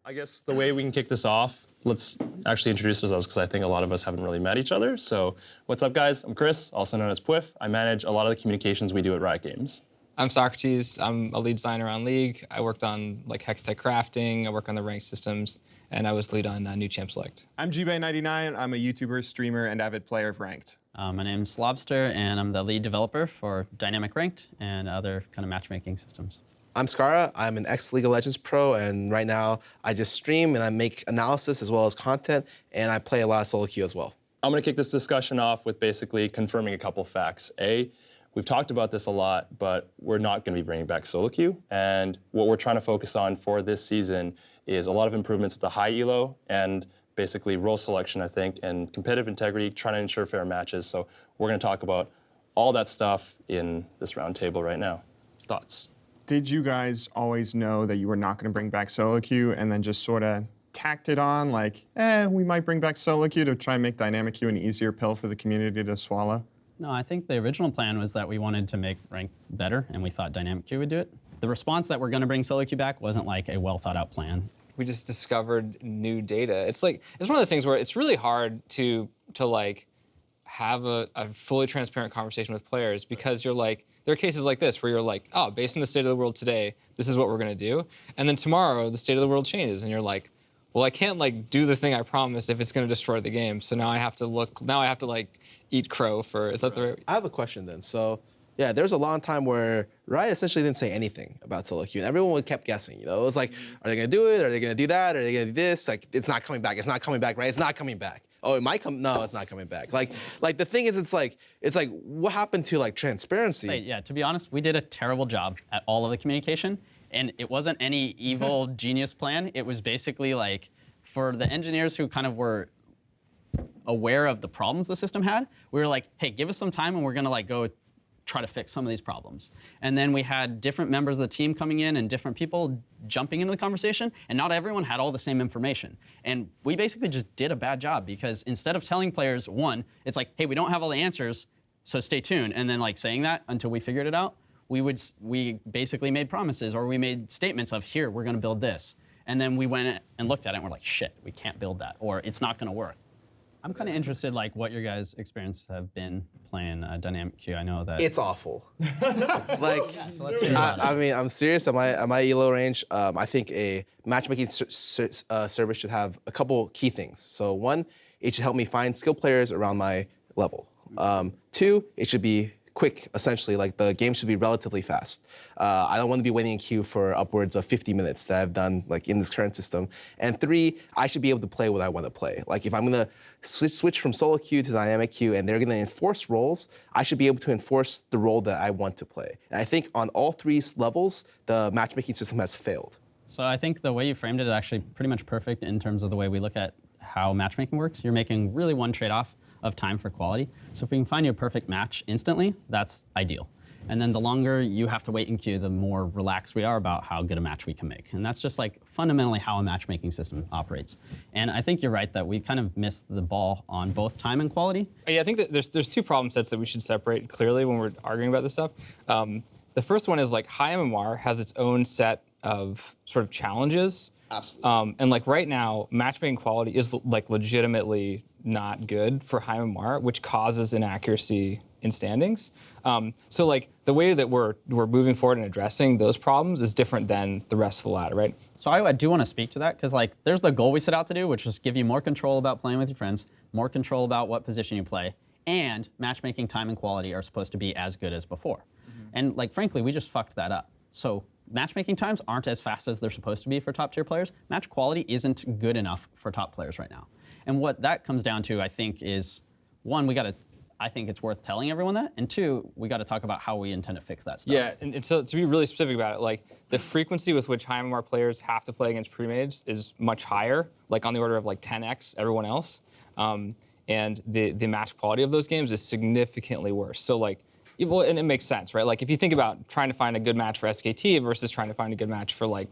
I guess the way we can kick this off, let's actually introduce ourselves because I think a lot of us haven't really met each other. So what's up, guys? I'm Chris, also known as Pwyff. I manage a lot of the communications we do at Riot Games. I'm Socrates. I'm a lead designer on League. I worked on like hex tech crafting. I work on the ranked systems, and I was lead on New Champ Select. I'm GBay99. I'm a YouTuber, streamer, and avid player of Ranked. My name's Lobster, and I'm the lead developer for Dynamic Ranked and other kind of matchmaking systems. I'm Scarra. I'm an ex-League of Legends pro, and right now I just stream and I make analysis as well as content, and I play a lot of solo queue as well. I'm going to kick this discussion off with basically confirming a couple facts. A, we've talked about this a lot, but we're not going to be bringing back solo queue, and what we're trying to focus on for this season is a lot of improvements at the high elo and basically role selection, I think, and competitive integrity, trying to ensure fair matches. So we're going to talk about all that stuff in this roundtable right now. Thoughts? Did you guys always know that you were not going to bring back solo queue and then just sort of tacked it on like, we might bring back solo queue to try and make dynamic queue an easier pill for the community to swallow? No, I think the original plan was that we wanted to make ranked better, and we thought Dynamic Queue would do it. The response that we're going to bring solo queue back wasn't like a well-thought-out plan. We just discovered new data. It's one of those things where it's really hard to like have a fully transparent conversation with players because you're like, there are cases like this where you're like, oh, based on the state of the world today, this is what we're going to do. And then tomorrow, the state of the world changes, and you're like, well, I can't like do the thing I promised if it's going to destroy the game. So now I have to like eat crow for, is that the right? I have a question then. So yeah, there was a long time where Riot essentially didn't say anything about solo queue, and everyone kept guessing. You know, it was like, are they going to do it? Are they going to do that? Are they going to do this? Like, it's not coming back. It's not coming back, right? It's not coming back. Oh, it might come. No, it's not coming back. Like the thing is, it's like what happened to like transparency? Yeah, to be honest, we did a terrible job at all of the communication, and it wasn't any evil genius plan. It was basically like for the engineers who kind of were aware of the problems the system had, we were like, hey, give us some time and we're gonna like go try to fix some of these problems. And then we had different members of the team coming in and different people jumping into the conversation, and not everyone had all the same information. And we basically just did a bad job because instead of telling players, one, it's like, hey, we don't have all the answers, so stay tuned, and then like saying that until we figured it out, we basically made promises or we made statements of, here, we're gonna build this. And then we went and looked at it and we're like, shit, we can't build that, or it's not gonna work. I'm kind of interested, like, what your guys' experiences have been playing Dynamic Queue. I know that It's awful. Like, yeah, so let's hear about it. I mean, I'm serious. At my elo range, I think a matchmaking service should have a couple key things. So one, it should help me find skilled players around my level. Two, it should be quick, essentially. Like the game should be relatively fast. I don't want to be waiting in queue for upwards of 50 minutes that I've done like in this current system. And three, I should be able to play what I want to play. Like if I'm gonna switch from solo queue to dynamic queue and they're gonna enforce roles, I should be able to enforce the role that I want to play. And I think on all three levels, the matchmaking system has failed. So I think the way you framed it is actually pretty much perfect in terms of the way we look at how matchmaking works. You're making really one trade-off of time for quality. So if we can find you a perfect match instantly, that's ideal. And then the longer you have to wait in queue, the more relaxed we are about how good a match we can make. And that's just like fundamentally how a matchmaking system operates. And I think you're right that we kind of missed the ball on both time and quality. Yeah, I think that there's two problem sets that we should separate clearly when we're arguing about this stuff. The first one is like high MMR has its own set of sort of challenges. Absolutely. And like right now, matchmaking quality is like legitimately not good for high MMR, which causes inaccuracy in standings. So like the way that we're moving forward and addressing those problems is different than the rest of the ladder, right? So I do want to speak to that because like there's the goal we set out to do, which was give you more control about playing with your friends, more control about what position you play, and matchmaking time and quality are supposed to be as good as before. And like frankly, we just fucked that up. So matchmaking times aren't as fast as they're supposed to be for top tier players. Match quality isn't good enough for top players right now. And what that comes down to, I think, is one, I think it's worth telling everyone that, and two, we got to talk about how we intend to fix that stuff. Yeah, and so to be really specific about it, like the frequency with which high MMR players have to play against pre-mades is much higher, like on the order of like 10x everyone else. And the match quality of those games is significantly worse. So like, well, and it makes sense, right? Like if you think about trying to find a good match for SKT versus trying to find a good match for like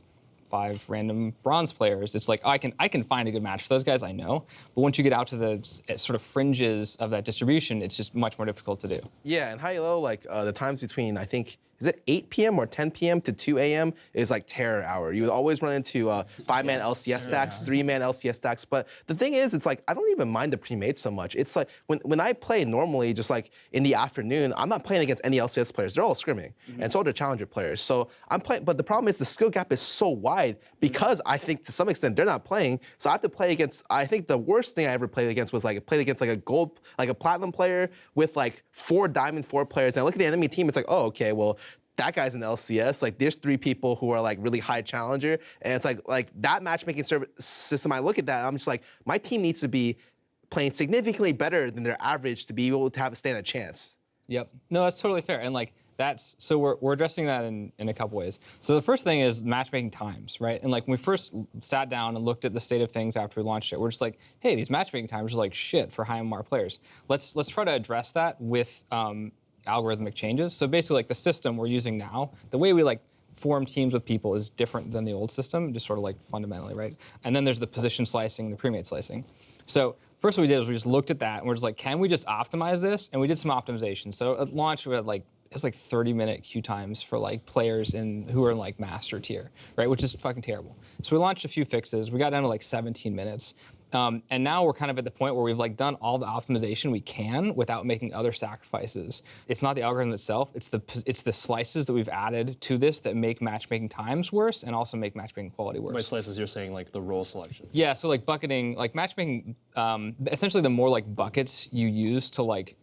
5 random bronze players, it's like I can find a good match for those guys, I know. But once you get out to the sort of fringes of that distribution, it's just much more difficult to do. Yeah, and high low, like the times between I think is it 8 p.m. or 10 p.m. to 2 a.m. is like terror hour. You would always run into 5-man LCS stacks, 3-man LCS stacks. But the thing is, it's like I don't even mind the pre-made so much. It's like when I play normally, just like in the afternoon, I'm not playing against any LCS players. They're all scrimming, and so are the challenger players. So I'm playing, but the problem is the skill gap is so wide because I think to some extent they're not playing. So I have to play against. I think the worst thing I ever played against was like I played against like a gold, like a platinum player with like 4 diamond 4 players. And I look at the enemy team, it's like, oh, okay, well, that guy's an LCS. Like there's 3 people who are like really high challenger. And it's like that matchmaking system, I look at that, I'm just like, my team needs to be playing significantly better than their average to be able to stand a chance. Yep. No, that's totally fair. And like so we're addressing that in a couple ways. So the first thing is matchmaking times, right? And like when we first sat down and looked at the state of things after we launched it, we're just like, hey, these matchmaking times are like shit for high MMR players. Let's try to address that with algorithmic changes. So basically like the system we're using now, the way we like form teams with people is different than the old system, just sort of like fundamentally, right? And then there's the position slicing, the pre-made slicing. So first what we did was we just looked at that and we're just like, can we just optimize this? And we did some optimization. So at launch we had like, it was like 30-minute queue times for like players who are in like master tier, right? Which is fucking terrible. So we launched a few fixes. We got down to like 17 minutes. And now we're kind of at the point where we've like done all the optimization we can without making other sacrifices. It's not the algorithm itself, it's the slices that we've added to this that make matchmaking times worse and also make matchmaking quality worse. By slices, you're saying like the role selection. Yeah, so like bucketing, like matchmaking, essentially the more like buckets you use to like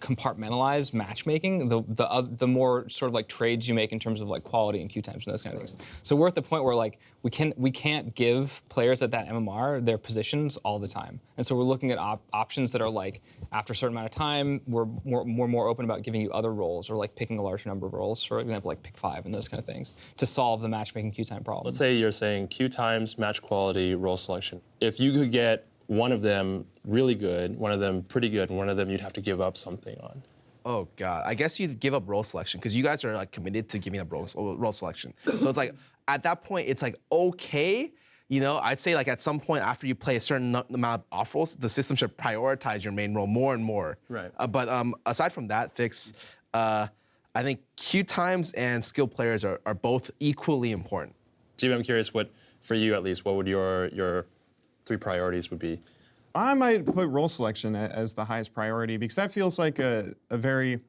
compartmentalize matchmaking, the more sort of like trades you make in terms of like quality and queue times and those kind of things. So we're at the point where like we can't give players at that MMR their positions all the time, and so we're looking at options that are like after a certain amount of time we're more open about giving you other roles or like picking a larger number of roles, for example like pick 5 and those kind of things to solve the matchmaking queue time problem. Let's say you're saying queue times, match quality, role selection. If you could get one of them really good, one of them pretty good, and one of them you'd have to give up something on. Oh God, I guess you'd give up role selection because you guys are like committed to giving up role selection. So it's like at that point, it's like okay, you know. I'd say like at some point after you play a certain amount of off roles, the system should prioritize your main role more and more. Right. But aside from that fix, I think queue times and skill players are both equally important. GB, I'm curious, what for you at least, what would your 3 priorities would be? I might put role selection as the highest priority because that feels like a very,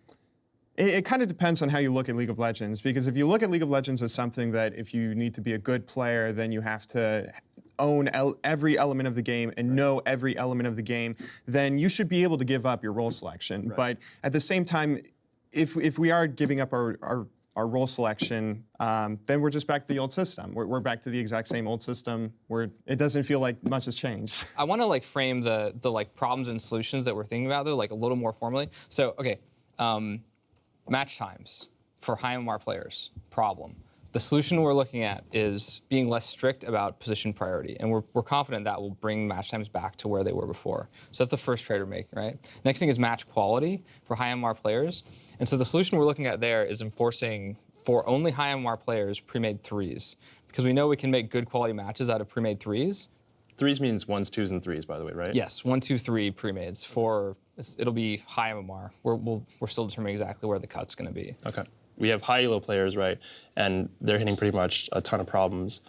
it kind of depends on how you look at League of Legends, because if you look at League of Legends as something that if you need to be a good player, then you have to own every element of the game and know every element of the game, then you should be able to give up your role selection. Right. But at the same time, if we are giving up our role selection, then we're just back to the old system. We're back to the exact same old system where it doesn't feel like much has changed. I want to like frame the like problems and solutions that we're thinking about though, like a little more formally. So okay, match times for high MMR players, problem. The solution we're looking at is being less strict about position priority, and we're confident that will bring match times back to where they were before. So that's the first trade we're making, right? Next thing is match quality for high MMR players. And so the solution we're looking at there is enforcing for only high MMR players pre-made 3s, because we know we can make good quality matches out of pre-made 3s. 3s means 1s, 2s, and 3s, by the way, right? Yes, 1, 2, 3 pre-mades for, it'll be high MMR. We're still determining exactly where the cut's gonna be. Okay. We have high elo players, right? And they're hitting pretty much a ton of problems.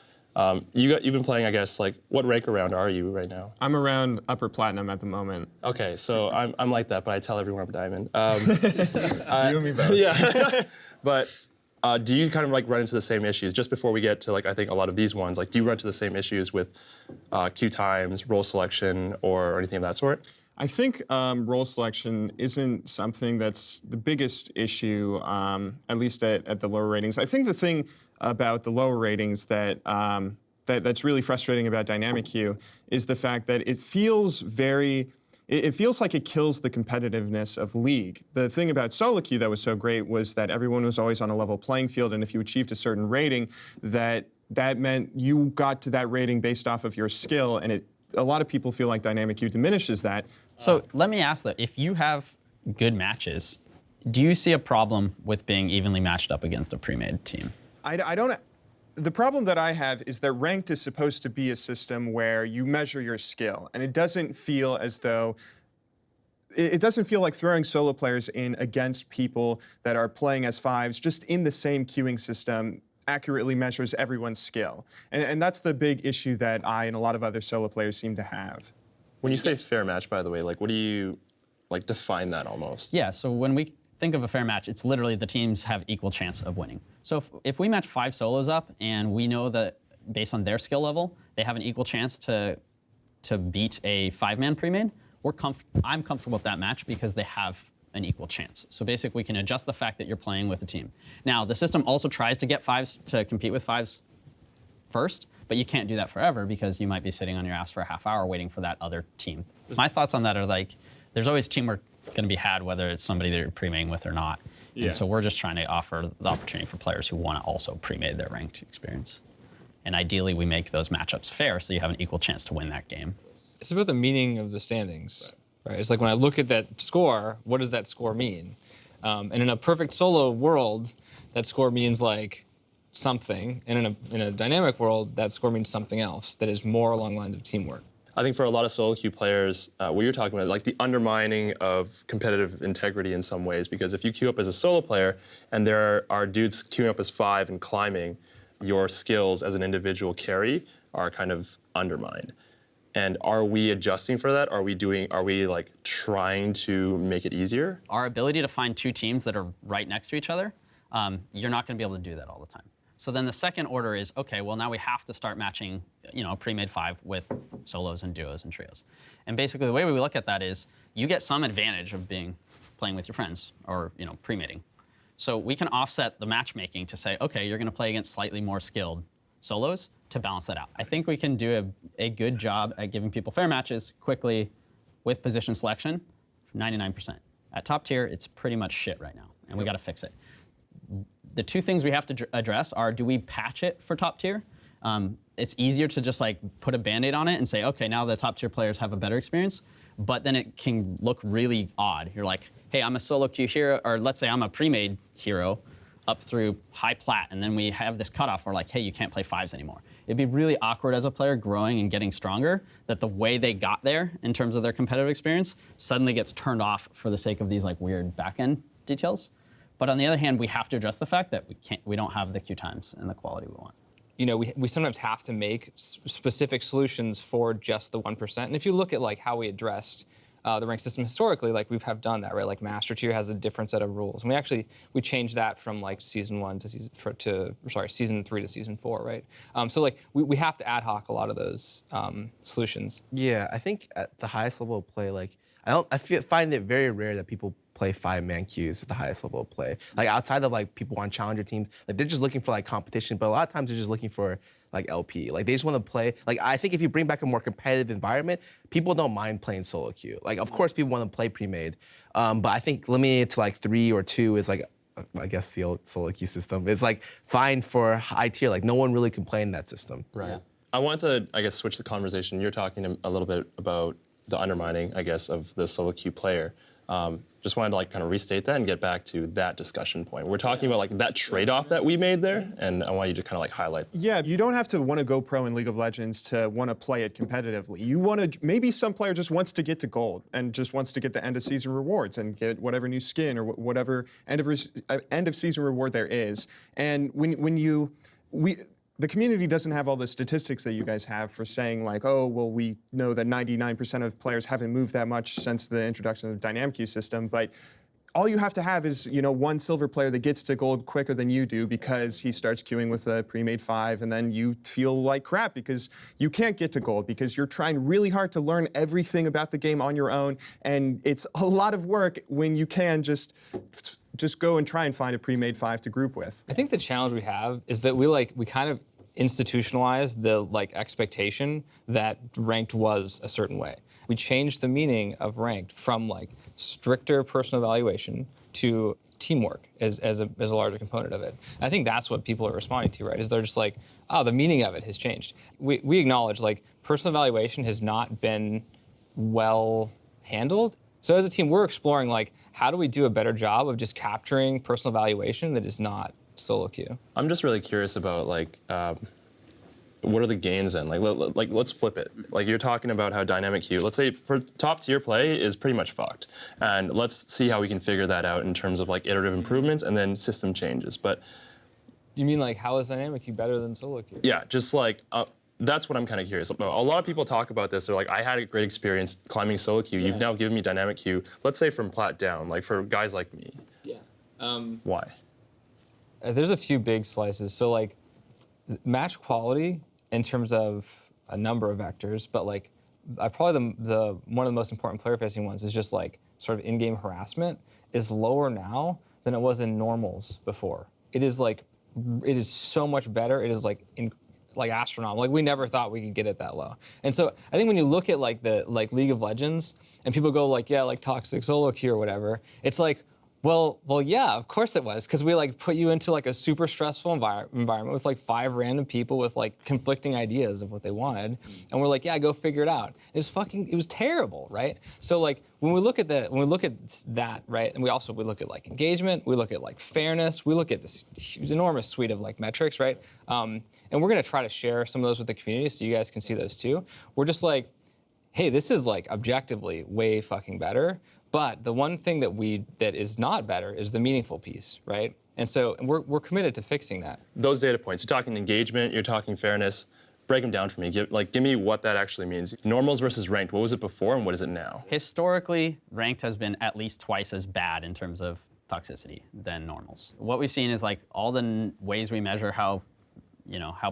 You've been playing, I guess, like, what rank around are you right now? I'm around upper platinum at the moment. Okay, so I'm like that, but I tell everyone I'm diamond. You and me both. Yeah. But do you kind of like run into the same issues? Just before we get to like, I think a lot of these ones, like do you run into the same issues with queue times, role selection, or anything of that sort? I think role selection isn't something that's the biggest issue, at least at the lower ratings. I think the thing about the lower ratings that's really frustrating about dynamic queue is the fact that it feels like it kills the competitiveness of League. The thing about solo queue that was so great was that everyone was always on a level playing field, and if you achieved a certain rating, that meant you got to that rating based off of your skill, and a lot of people feel like dynamic queue diminishes that. So let me ask though, if you have good matches, do you see a problem with being evenly matched up against a pre-made team? I don't. The problem that I have is that ranked is supposed to be a system where you measure your skill, and it doesn't feel as though it doesn't feel like throwing solo players in against people that are playing as fives just in the same queuing system accurately measures everyone's skill. And that's the big issue that I and a lot of other solo players seem to have. When you say fair match, by the way, like what do you like define that almost? Yeah, so when we think of a fair match, it's literally the teams have equal chance of winning. So if we match 5 solos up and we know that based on their skill level, they have an equal chance to beat a 5-man pre-made, I'm comfortable with that match because they have an equal chance. So basically we can adjust the fact that you're playing with a team. Now, the system also tries to get 5s to compete with 5s first, but you can't do that forever because you might be sitting on your ass for a half hour waiting for that other team. My thoughts on that are like, there's always teamwork going to be had whether it's somebody that you're pre-mating with or not. Yeah. And so we're just trying to offer the opportunity for players who want to also pre-made their ranked experience. And ideally we make those matchups fair so you have an equal chance to win that game. It's about the meaning of the standings, right? It's like when I look at that score, what does that score mean? And in a perfect solo world, that score means like something. And in a dynamic world, that score means something else that is more along the lines of teamwork. I think for a lot of solo queue players, what you're talking about, like the undermining of competitive integrity in some ways, because if you queue up as a solo player and there are dudes queuing up as 5 and climbing, your skills as an individual carry are kind of undermined. And are we adjusting for that? Are we like trying to make it easier? Our ability to find 2 teams that are right next to each other, you're not going to be able to do that all the time. So then the second order is, okay, well now we have to start matching, a pre-made 5 with solos and duos and trios. And basically the way we look at that is you get some advantage of playing with your friends or, pre-mating. So we can offset the matchmaking to say, okay, you're going to play against slightly more skilled solos to balance that out. I think we can do a good job at giving people fair matches quickly with position selection, 99%. At top tier, it's pretty much shit right now, and we got to fix it. The 2 things we have to address are, do we patch it for top tier? It's easier to just like put a Band-Aid on it and say, okay, now the top tier players have a better experience, but then it can look really odd. You're like, hey, I'm a solo queue hero, or let's say I'm a pre-made hero up through high plat, and then we have this cutoff where like, hey, you can't play 5s anymore. It'd be really awkward as a player growing and getting stronger that the way they got there in terms of their competitive experience suddenly gets turned off for the sake of these like weird back-end details. But on the other hand, we have to address the fact that we don't have the queue times and the quality we want. We sometimes have to make specific solutions for just the 1%. And if you look at like how we addressed the rank system historically, like we have done that, right? Like Master Tier has a different set of rules, and we changed that from like season 1 to season 3 to season 4, right? So like we have to ad hoc a lot of those solutions. Yeah, I think at the highest level of play, like find it very rare that people play 5-man queues at the highest level of play. Like outside of like people on challenger teams, like they're just looking for like competition, but a lot of times they're just looking for like LP. Like they just want to play. Like I think if you bring back a more competitive environment, people don't mind playing solo queue. Like of course people want to play pre-made, but I think limiting it to like 3 or 2 is like, I guess the old solo queue system. It's like fine for high tier. Like no one really complained in that system. Right. Yeah. I want to, I guess, switch the conversation. You're talking a little bit about the undermining, I guess, of the solo queue player. Just wanted to like kind of restate that and get back to that discussion point. We're talking about like that trade-off that we made there, and I want you to kind of like highlight. Yeah, you don't have to want to go pro in League of Legends to want to play it competitively. You want to, maybe some player just wants to get to gold and just wants to get the end of season rewards and get whatever new skin or whatever end of season reward there is. And the community doesn't have all the statistics that you guys have for saying like, oh, well, we know that 99% of players haven't moved that much since the introduction of the dynamic queue system, but all you have to have is, one silver player that gets to gold quicker than you do because he starts queuing with a pre-made 5, and then you feel like crap because you can't get to gold because you're trying really hard to learn everything about the game on your own, and it's a lot of work when you can just go and try and find a pre-made 5 to group with. I think the challenge we have is that we kind of institutionalized the like expectation that ranked was a certain way. We changed the meaning of ranked from like stricter personal evaluation to teamwork as a larger component of it. And I think that's what people are responding to, right? Is they're just like, oh, the meaning of it has changed. We acknowledge like personal evaluation has not been well handled. So as a team, we're exploring like, how do we do a better job of just capturing personal evaluation that is not solo queue? I'm just really curious about like what are the gains then? Like let's flip it. Like you're talking about how dynamic queue, let's say for top tier play is pretty much fucked. And let's see how we can figure that out in terms of like iterative improvements and then system changes. But You mean like how is dynamic queue better than solo queue? yeah, just like, that's what I'm kind of curious about. A lot of people talk about this. They're like, I had a great experience climbing solo queue. You've now given me dynamic queue. Let's say from plat down, like for guys like me. Yeah. Why? There's a few big slices. So like match quality in terms of a number of vectors, but like probably the one of the most important player facing ones is just like sort of in-game harassment is lower now than it was in normals before. It is so much better. It is like astronomical. Like we never thought we could get it that low. And so I think when you look at like the League of Legends and people go like, yeah, like toxic solo queue or whatever, it's like, well, yeah, of course it was, because we like put you into like a super stressful environment with like 5 random people with like conflicting ideas of what they wanted, and we're like, yeah, go figure it out. It was terrible, right? So like when we look at that, right, and we look at like engagement, we look at like fairness, we look at this enormous suite of like metrics, right? And we're gonna try to share some of those with the community so you guys can see those too. We're just like, hey, this is like objectively way fucking better. But the one thing that is not better is the meaningful piece, right? And so we're committed to fixing that. Those data points, you're talking engagement, you're talking fairness. Break them down for me. Give me what that actually means. Normals versus ranked. What was it before and what is it now? Historically, ranked has been at least twice as bad in terms of toxicity than normals. What we've seen is like all the ways we measure how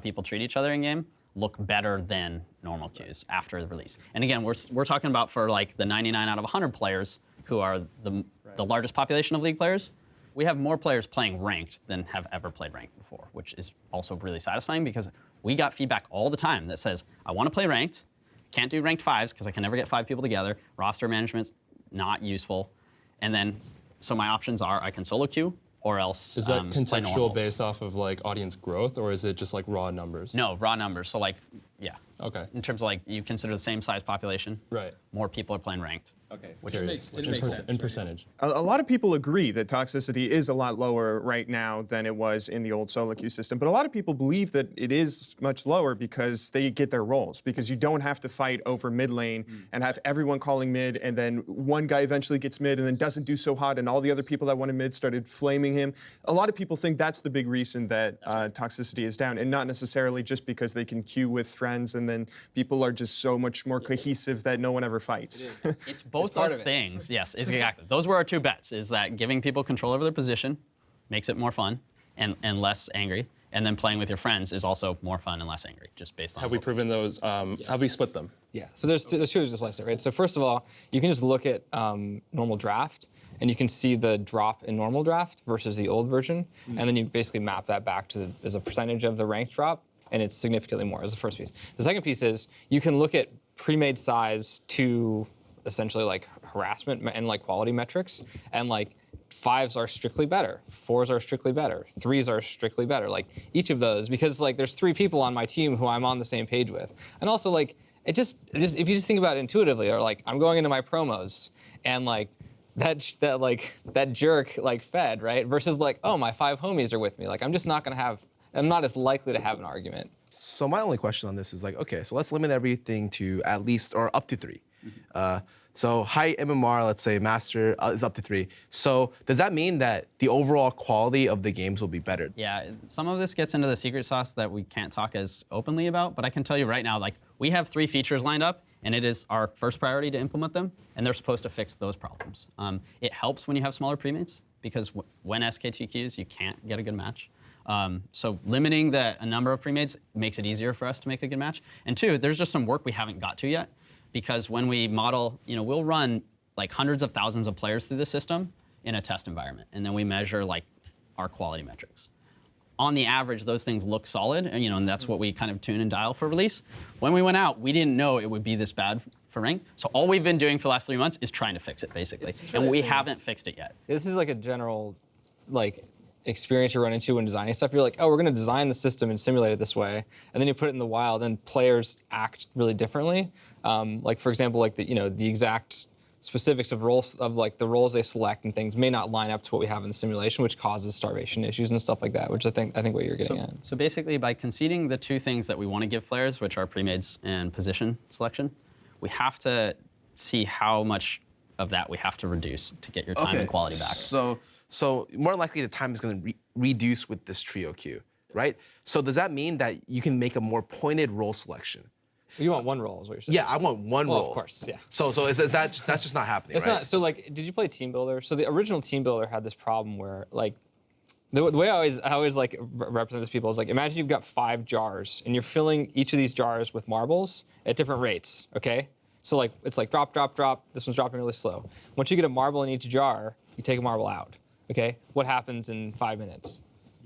people treat each other in game look better than normal queues after the release. And again, we're talking about for like the 99 out of 100 players who are the largest population of League players. We have more players playing ranked than have ever played ranked before, which is also really satisfying because we got feedback all the time that says, I want to play ranked, can't do ranked 5s because I can never get 5 people together, roster management's not useful, and then so my options are I can solo queue or else is that play contextual normals. based off of like audience growth, or is it just like raw numbers? No, raw numbers. So like, yeah. Okay. In terms of like, you consider the same size population. Right. More people are playing ranked. Okay. Which Period. makes sense. In percentage. A lot of people agree that toxicity is a lot lower right now than it was in the old solo queue system, but a lot of people believe that it is much lower because they get their roles, because you don't have to fight over mid lane and have everyone calling mid, and then one guy eventually gets mid and then doesn't do so hot, and all the other people that wanted mid started flaming him. A lot of people think that's the big reason that toxicity is down, and not necessarily just because they can queue with friends and then people are just so much more cohesive that no one ever fights. It's both part those of it. things. Yes, exactly. Those were our 2 bets, is that giving people control over their position makes it more fun and less angry, and then playing with your friends is also more fun and less angry, just based on Have we proven those? Have we split them? Yeah, so there's 2 ways to slice it, right? So first of all, you can just look at normal draft, and you can see the drop in normal draft versus the old version, and then you basically map that back to as a percentage of the ranked drop, and it's significantly more as the first piece. The second piece is you can look at pre-made size to essentially like harassment and like quality metrics, and like 5s are strictly better, 4s are strictly better, 3s are strictly better. Like each of those, because like there's 3 people on my team who I'm on the same page with, and also like it just if you just think about it intuitively, or like I'm going into my promos and like that jerk like fed, right, versus like, oh, my 5 homies are with me. Like I'm not as likely to have an argument. So my only question on this is like, okay, so let's limit everything to at least or up to 3. So high MMR, let's say master is up to 3. So does that mean that the overall quality of the games will be better? Yeah, some of this gets into the secret sauce that we can't talk as openly about, but I can tell you right now, like we have 3 features lined up, and it is our first priority to implement them, and they're supposed to fix those problems. It helps when you have smaller premates, because when SKTQs, you can't get a good match. So limiting a number of premates makes it easier for us to make a good match. And 2, there's just some work we haven't got to yet, because when we model, we'll run like hundreds of thousands of players through the system in a test environment, and then we measure like our quality metrics. On the average, those things look solid, and and that's what we kind of tune and dial for release. When we went out, we didn't know it would be this bad for rank, so all we've been doing for the last 3 months is trying to fix it, basically, and we haven't fixed it yet. This is like a general, like, experience you run into when designing stuff. You're like, oh, we're going to design the system and simulate it this way, and then you put it in the wild, and players act really differently. Like for example, like the exact specifics of roles of like the roles they select and things may not line up to what we have in the simulation, which causes starvation issues and stuff like that. Which I think what you're getting at. So basically, by conceding the two things that we want to give players, which are premades and position selection, we have to see how much of that we have to reduce to get your time and quality back. So more likely the time is going to reduce with this trio queue, right? So does that mean that you can make a more pointed role selection? You want one role, is what you're saying. Yeah, I want one role. Of course, yeah. So is that's just not happening, It's right? not. So like, did you play Team Builder? So the original Team Builder had this problem where like, the way I always like represent this to people is like, imagine you've got 5 jars and you're filling each of these jars with marbles at different rates. Okay. So like it's like drop, drop, drop. This one's dropping really slow. Once you get a marble in each jar, you take a marble out. Okay. What happens in 5 minutes?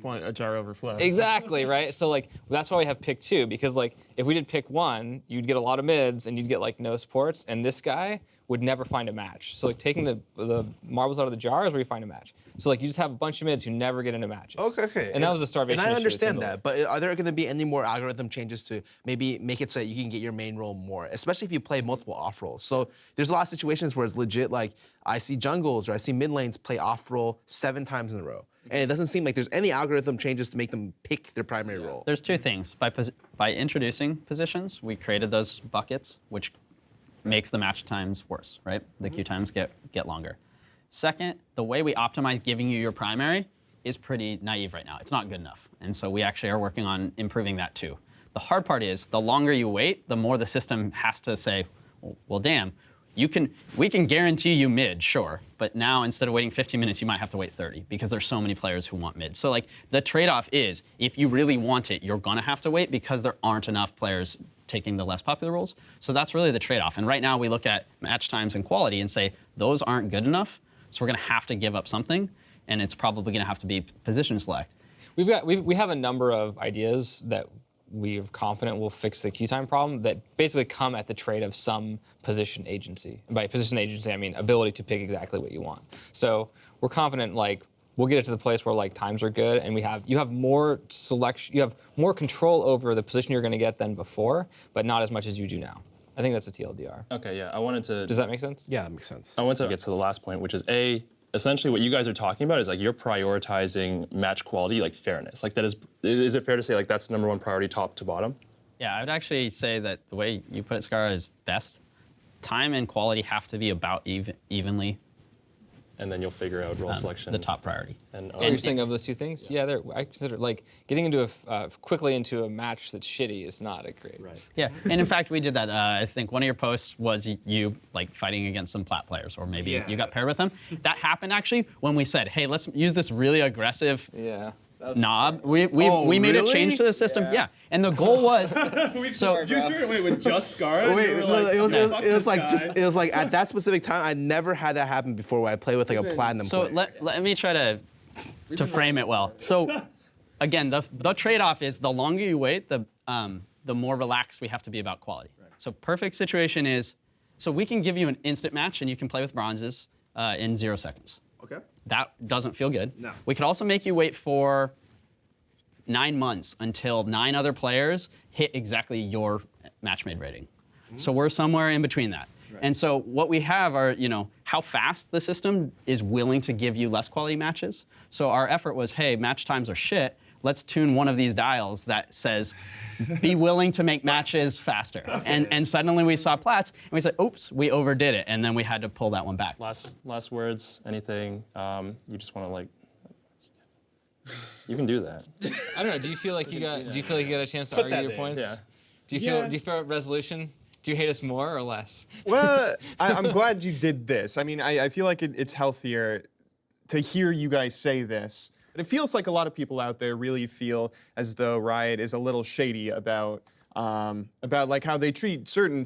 A jar overflows. Exactly, right? So like that's why we have pick 2, because like if we did pick 1, you'd get a lot of mids and you'd get like no supports, and this guy would never find a match. So like taking the marbles out of the jar is where you find a match. So like you just have a bunch of mids who never get into matches. Okay. And that was a starvation And I issue understand with that, but are there going to be any more algorithm changes to maybe make it so that you can get your main role more, especially if you play multiple off roles? So there's a lot of situations where it's legit like I see jungles or I see mid lanes play off role 7 times in a row. And it doesn't seem like there's any algorithm changes to make them pick their primary role. There's 2 things. By introducing positions, we created those buckets, which makes the match times worse, right? The queue times get longer. Second, the way we optimize giving you your primary is pretty naive right now. It's not good enough. And so we actually are working on improving that too. The hard part is the longer you wait, the more the system has to say, well damn, we can guarantee you mid, sure, but now instead of waiting 15 minutes, you might have to wait 30 because there's so many players who want mid. So like the trade-off is, if you really want it, you're gonna have to wait because there aren't enough players taking the less popular roles. So that's really the trade-off. And right now we look at match times and quality and say, those aren't good enough, so we're gonna have to give up something, and it's probably gonna have to be position select. We have a number of ideas that we're confident will fix the queue time problem that basically come at the trade of some position agency. And by position agency, I mean ability to pick exactly what you want. So we're confident like we'll get it to the place where like times are good and you have more selection, you have more control over the position you're going to get than before, but not as much as you do now. I think that's a TLDR. Okay, yeah, I wanted to. Does that make sense? Yeah, that makes sense. I want to get to the last point, which is essentially what you guys are talking about is like you're prioritizing match quality, like fairness. Like is it fair to say like that's number 1 priority top to bottom? Yeah, I would actually say that the way you put it, Scarra, is best. Time and quality have to be about evenly. And then you'll figure out role selection. The top priority. And You're saying of those 2 things? Yeah, I consider like getting into quickly into a match that's shitty is not a great. Right. Yeah, and in fact, we did that. I think one of your posts was you like fighting against some plat players, or maybe you got paired with them. That happened actually when we said, hey, let's use this really aggressive knob. We made a change to the system. Yeah, and the goal was so. Wait, with just Scarra? Wait, it was like at that specific time, I never had that happen before where I play with like a platinum So player. let me try to frame it well. So again, the trade-off is the longer you wait, the more relaxed we have to be about quality. Right. So perfect situation is, so we can give you an instant match and you can play with bronzes in 0 seconds. Okay. That doesn't feel good. No. We could also make you wait for 9 months until 9 other players hit exactly your match made rating. So we're somewhere in between that. Right. And so what we have are, how fast the system is willing to give you less quality matches. So our effort was, hey, match times are shit. Let's tune one of these dials that says, be willing to make matches faster. Okay. And suddenly we saw plats, and we said, oops, we overdid it. And then we had to pull that one back. Last words, anything you just want to like, you can do that. I don't know. Do you feel like you got a chance to argue your points? Yeah. Do you feel resolution? Do you hate us more or less? Well, I'm glad you did this. I mean, I feel like it's healthier to hear you guys say this. But it feels like a lot of people out there really feel as though Riot is a little shady about like how they treat certain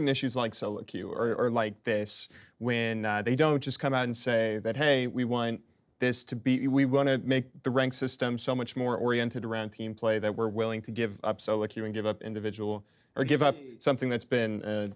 issues like solo queue or like this when they don't just come out and say that, hey, we want to make the rank system so much more oriented around team play that we're willing to give up solo queue and give up individual, or give up something that's been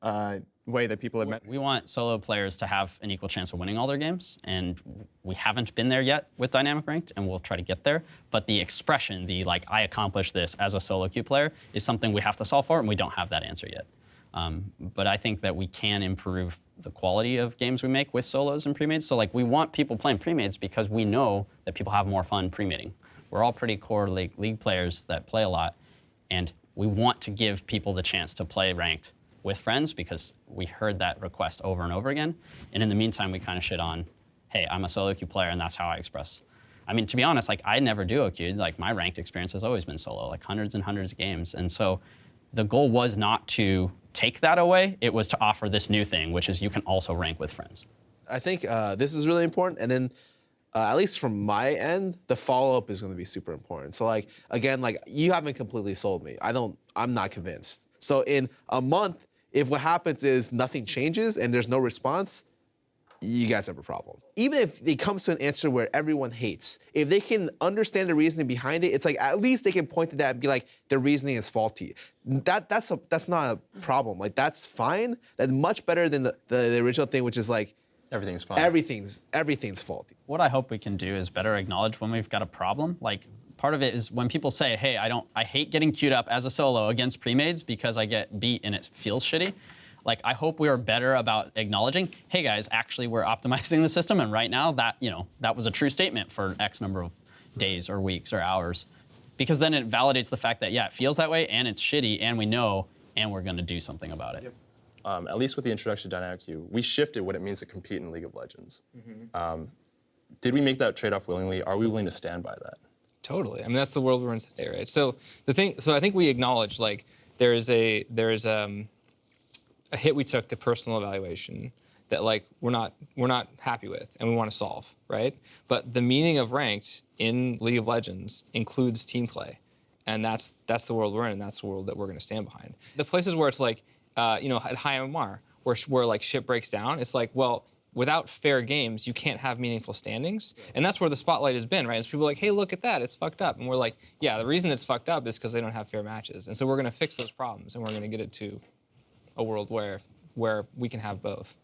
a way that people have met. We want solo players to have an equal chance of winning all their games, and we haven't been there yet with Dynamic Ranked, and we'll try to get there. But the expression, I accomplished this as a solo queue player, is something we have to solve for, and we don't have that answer yet. But I think that we can improve the quality of games we make with solos and premates. So like we want people playing premates because we know that people have more fun premating. We're all pretty core league players that play a lot, and we want to give people the chance to play ranked with friends because we heard that request over and over again. And in the meantime, we kind of shit on, hey, I'm a solo queue player and that's how I express. I mean, to be honest, like I never duo queued. Like my ranked experience has always been solo, like hundreds and hundreds of games. And so the goal was not to take that away. It was to offer this new thing, which is you can also rank with friends. I think this is really important. And then at least from my end, the follow-up is going to be super important. So like, again, like you haven't completely sold me. I'm not convinced. So in a month, if what happens is nothing changes and there's no response, you guys have a problem. Even if it comes to an answer where everyone hates, if they can understand the reasoning behind it, it's like at least they can point to that and be like, the reasoning is faulty. That's not a problem. Like that's fine. That's much better than the original thing, which is like, Everything's fine. Everything's faulty. What I hope we can do is better acknowledge when we've got a problem. Like part of it is when people say, hey, I hate getting queued up as a solo against premades because I get beat and it feels shitty. Like I hope we are better about acknowledging, hey guys, actually we're optimizing the system and right now that was a true statement for X number of days or weeks or hours. Because then it validates the fact that yeah, it feels that way and it's shitty and we know and we're gonna do something about it. Yep. At least with the introduction to dynamic queue, we shifted what it means to compete in League of Legends. Did we make that trade-off willingly? Are we willing to stand by that? Totally. I mean, that's the world we're in today, right? So I think we acknowledge like there is a hit we took to personal evaluation that like we're not happy with and we want to solve, right? But the meaning of ranked in League of Legends includes team play, and that's the world we're in, and that's the world that we're going to stand behind. The places where it's like at high MMR, where like shit breaks down, it's like, well, without fair games, you can't have meaningful standings. And that's where the spotlight has been, right? It's people like, hey, look at that, it's fucked up. And we're like, yeah, the reason it's fucked up is because they don't have fair matches. And so we're gonna fix those problems and we're gonna get it to a world where we can have both.